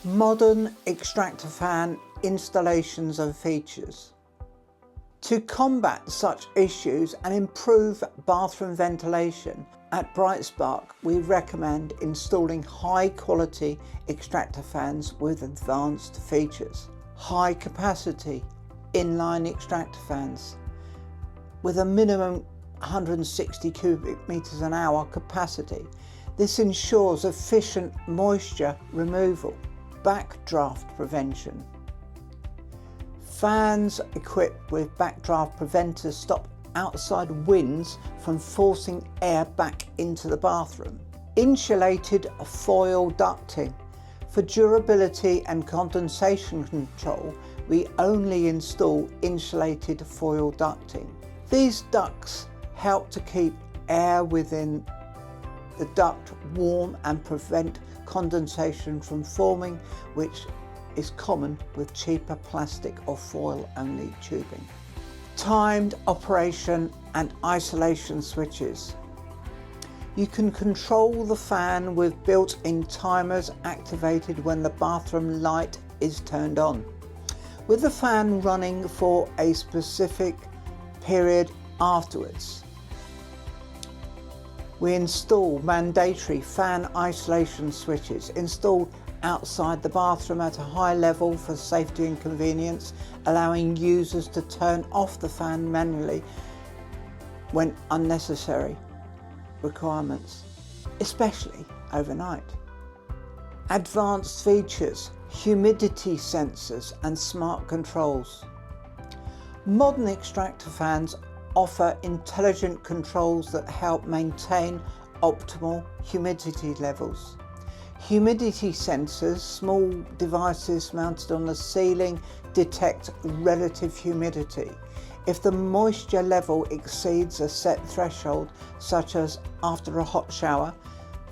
Modern extractor fan installations and features. To combat such issues and improve bathroom ventilation, at Brightspark we recommend installing high quality extractor fans with advanced features. High capacity inline extractor fans with a minimum 160 cubic meters an hour capacity. This ensures efficient moisture removal. Backdraft prevention. Fans equipped with backdraft preventers stop outside winds from forcing air back into the bathroom. Insulated foil ducting. For durability and condensation control, we only install insulated foil ducting. These ducts help to keep air within the duct warm and prevent condensation from forming, which is common with cheaper plastic or foil only tubing. Timed operation and isolation switches. You can control the fan with built-in timers activated when the bathroom light is turned on, with the fan running for a specific period afterwards. We install mandatory fan isolation switches installed outside the bathroom at a high level for safety and convenience, allowing users to turn off the fan manually when unnecessary requirements, especially overnight. Advanced features, humidity sensors and smart controls. Modern extractor fans offer intelligent controls that help maintain optimal humidity levels. Humidity sensors, small devices mounted on the ceiling, detect relative humidity. If the moisture level exceeds a set threshold, such as after a hot shower,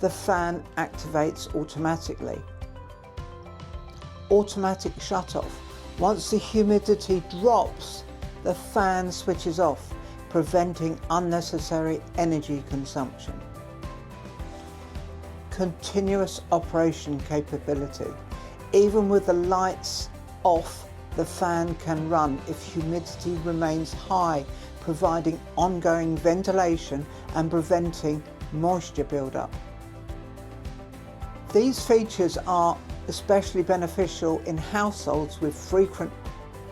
the fan activates automatically. Automatic shut-off. Once the humidity drops, the fan switches off, preventing unnecessary energy consumption. Continuous operation capability. Even with the lights off, the fan can run if humidity remains high, providing ongoing ventilation and preventing moisture buildup. These features are especially beneficial in households with frequent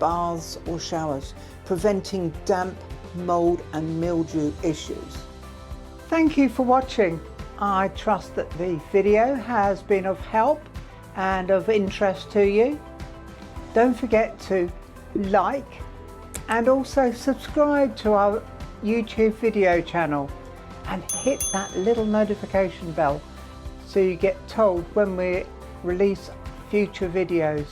baths or showers, preventing damp, mold and mildew issues. Thank you for watching. I trust that the video has been of help and of interest to you. Don't forget to like and also subscribe to our YouTube video channel and hit that little notification bell so you get told when we release future videos.